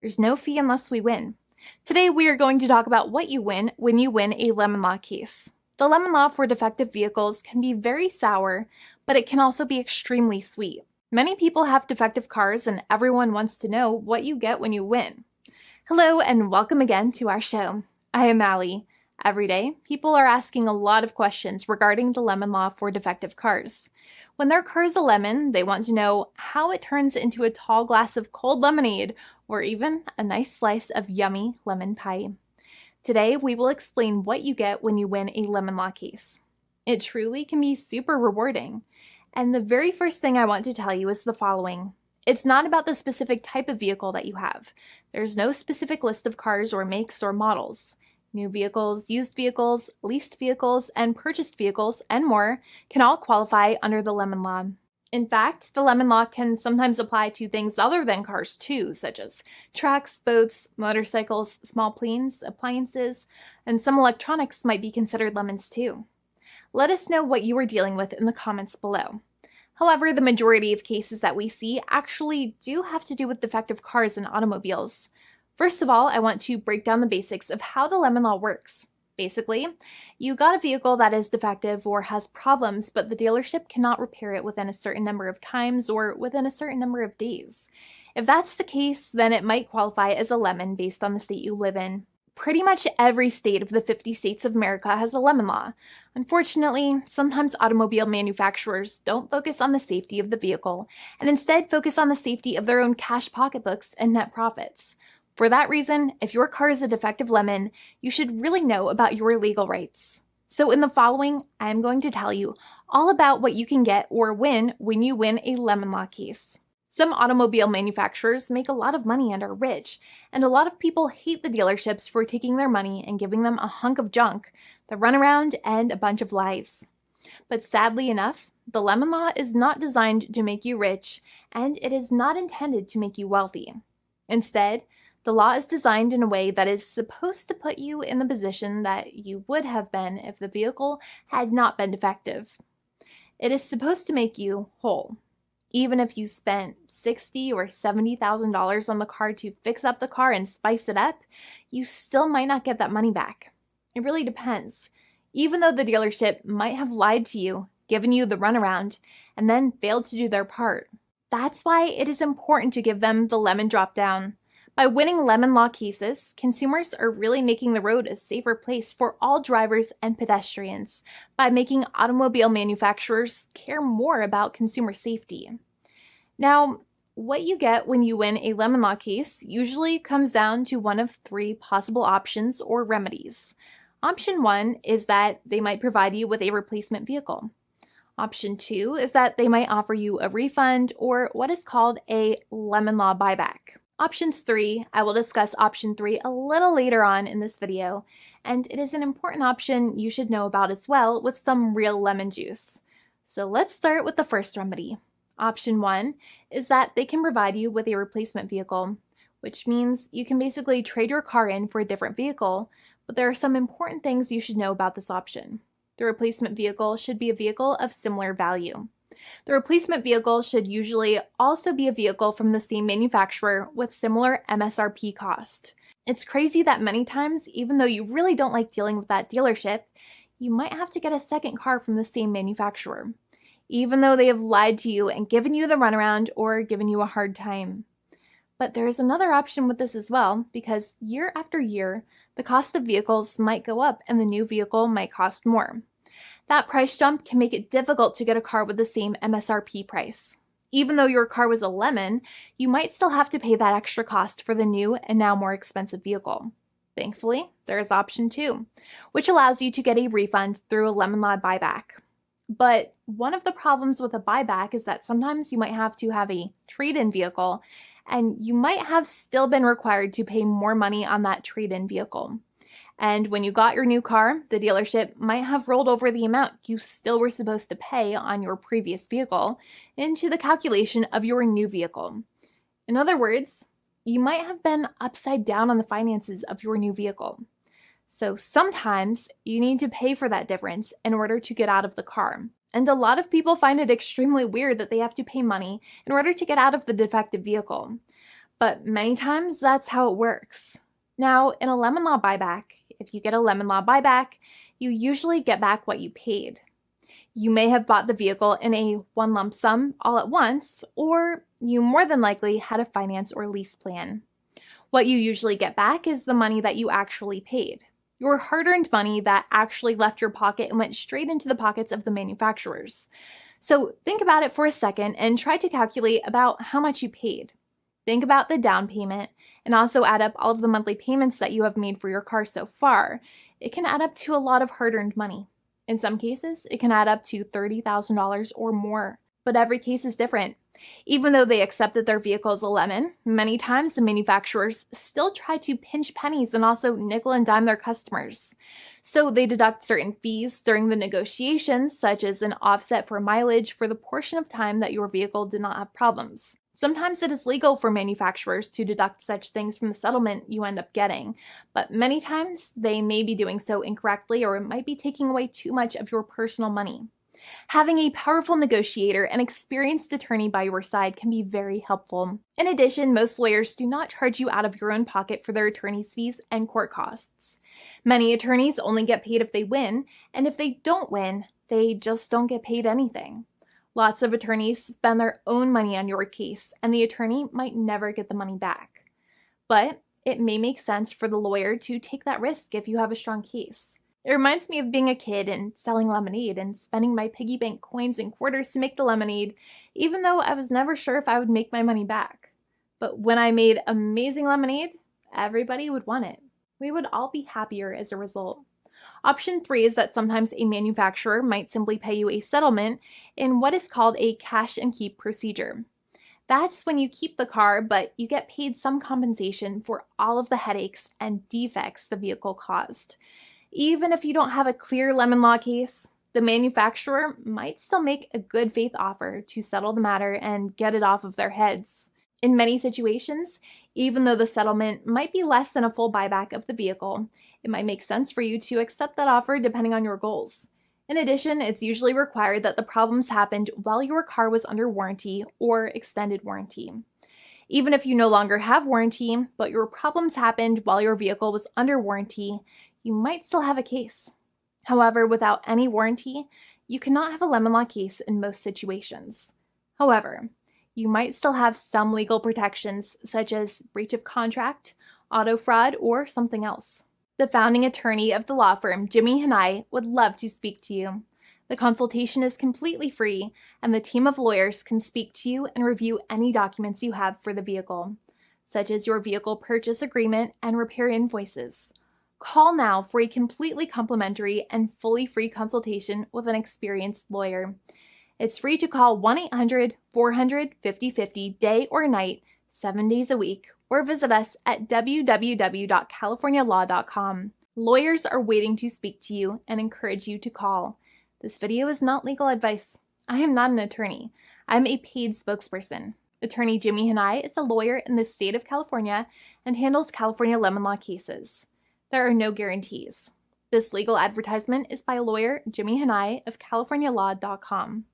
There's no fee unless we win. Today we are going to talk about what you win when you win a lemon law case. The lemon law for defective vehicles can be very sour, but it can also be extremely sweet. Many people have defective cars and everyone wants to know what you get when you win. Hello and welcome again to our show. I am Allie. Every day, people are asking a lot of questions regarding the lemon law for defective cars. When their car is a lemon, they want to know how it turns into a tall glass of cold lemonade or even a nice slice of yummy lemon pie. Today, we will explain what you get when you win a lemon law case. It truly can be super rewarding. And the very first thing I want to tell you is the following. It's not about the specific type of vehicle that you have. There's no specific list of cars or makes or models. New vehicles, used vehicles, leased vehicles, and purchased vehicles, and more can all qualify under the lemon law. In fact, the lemon law can sometimes apply to things other than cars too, such as trucks, boats, motorcycles, small planes, appliances, and some electronics might be considered lemons too. Let us know what you are dealing with in the comments below. However, the majority of cases that we see actually do have to do with defective cars and automobiles. First of all, I want to break down the basics of how the lemon law works. Basically, you got a vehicle that is defective or has problems, but the dealership cannot repair it within a certain number of times or within a certain number of days. If that's the case, then it might qualify as a lemon based on the state you live in. Pretty much every state of the 50 states of America has a lemon law. Unfortunately, sometimes automobile manufacturers don't focus on the safety of the vehicle and instead focus on the safety of their own cash pocketbooks and net profits. For that reason, if your car is a defective lemon, you should really know about your legal rights. So in the following, I am going to tell you all about what you can get or win when you win a lemon law case. Some automobile manufacturers make a lot of money and are rich, and a lot of people hate the dealerships for taking their money and giving them a hunk of junk, the runaround, and a bunch of lies. But sadly enough, the lemon law is not designed to make you rich, and it is not intended to make you wealthy. Instead, the law is designed in a way that is supposed to put you in the position that you would have been if the vehicle had not been defective. It is supposed to make you whole. Even if you spent $60,000 or $70,000 on the car to fix up the car and spice it up, you still might not get that money back. It really depends. Even though the dealership might have lied to you, given you the runaround, and then failed to do their part. That's why it is important to give them the lemon drop down. By winning lemon law cases, consumers are really making the road a safer place for all drivers and pedestrians by making automobile manufacturers care more about consumer safety. Now, what you get when you win a lemon law case usually comes down to one of three possible options or remedies. Option 1 is that they might provide you with a replacement vehicle. Option 2 is that they might offer you a refund or what is called a lemon law buyback. Options 3, I will discuss option 3 a little later on in this video, and it is an important option you should know about as well with some real lemon juice. So let's start with the first remedy. Option 1 is that they can provide you with a replacement vehicle, which means you can basically trade your car in for a different vehicle, but there are some important things you should know about this option. The replacement vehicle should be a vehicle of similar value. The replacement vehicle should usually also be a vehicle from the same manufacturer with similar MSRP cost. It's crazy that many times, even though you really don't like dealing with that dealership, you might have to get a second car from the same manufacturer, even though they have lied to you and given you the runaround or given you a hard time. But there is another option with this as well, because year after year, the cost of vehicles might go up and the new vehicle might cost more. That price jump can make it difficult to get a car with the same MSRP price. Even though your car was a lemon, you might still have to pay that extra cost for the new and now more expensive vehicle. Thankfully, there is option 2, which allows you to get a refund through a lemon law buyback. But one of the problems with a buyback is that sometimes you might have to have a trade-in vehicle, and you might have still been required to pay more money on that trade-in vehicle. And when you got your new car, the dealership might have rolled over the amount you still were supposed to pay on your previous vehicle into the calculation of your new vehicle. In other words, you might have been upside down on the finances of your new vehicle. So sometimes you need to pay for that difference in order to get out of the car. And a lot of people find it extremely weird that they have to pay money in order to get out of the defective vehicle. but many times that's how it works. Now, in a lemon law buyback, if you get a lemon law buyback, you usually get back what you paid. You may have bought the vehicle in a one lump sum all at once, or you more than likely had a finance or lease plan. What you usually get back is the money that you actually paid. Your hard-earned money that actually left your pocket and went straight into the pockets of the manufacturers. So think about it for a second and try to calculate about how much you paid. Think about the down payment and also add up all of the monthly payments that you have made for your car so far. It can add up to a lot of hard-earned money. In some cases, it can add up to $30,000 or more, but every case is different. Even though they accept that their vehicle is a lemon, many times the manufacturers still try to pinch pennies and also nickel and dime their customers. So they deduct certain fees during the negotiations, such as an offset for mileage for the portion of time that your vehicle did not have problems. Sometimes it is legal for manufacturers to deduct such things from the settlement you end up getting, but many times they may be doing so incorrectly, or it might be taking away too much of your personal money. Having a powerful negotiator and experienced attorney by your side can be very helpful. In addition, most lawyers do not charge you out of your own pocket for their attorney's fees and court costs. Many attorneys only get paid if they win, and if they don't win, they just don't get paid anything. Lots of attorneys spend their own money on your case, and the attorney might never get the money back. But it may make sense for the lawyer to take that risk if you have a strong case. It reminds me of being a kid and selling lemonade and spending my piggy bank coins and quarters to make the lemonade, even though I was never sure if I would make my money back. But when I made amazing lemonade, everybody would want it. We would all be happier as a result. Option 3 is that sometimes a manufacturer might simply pay you a settlement in what is called a cash and keep procedure. That's when you keep the car, but you get paid some compensation for all of the headaches and defects the vehicle caused. Even if you don't have a clear lemon law case, the manufacturer might still make a good faith offer to settle the matter and get it off of their heads. In many situations, even though the settlement might be less than a full buyback of the vehicle, it might make sense for you to accept that offer depending on your goals. In addition, it's usually required that the problems happened while your car was under warranty or extended warranty. Even if you no longer have warranty, but your problems happened while your vehicle was under warranty, you might still have a case. However, without any warranty, you cannot have a lemon law case in most situations. However, you might still have some legal protections, such as breach of contract, auto fraud, or something else. The founding attorney of the law firm, Jimmy and I, would love to speak to you. The consultation is completely free, and the team of lawyers can speak to you and review any documents you have for the vehicle, such as your vehicle purchase agreement and repair invoices. Call now for a completely complimentary and fully free consultation with an experienced lawyer. It's free to call 1-800-400-5050 day or night, 7 days a week, or visit us at www.californialaw.com. Lawyers are waiting to speak to you and encourage you to call. This video is not legal advice. I am not an attorney. I'm a paid spokesperson. Attorney Jimmy Hanai is a lawyer in the state of California and handles California lemon law cases. There are no guarantees. This legal advertisement is by lawyer Jimmy Hanai of CaliforniaLaw.com.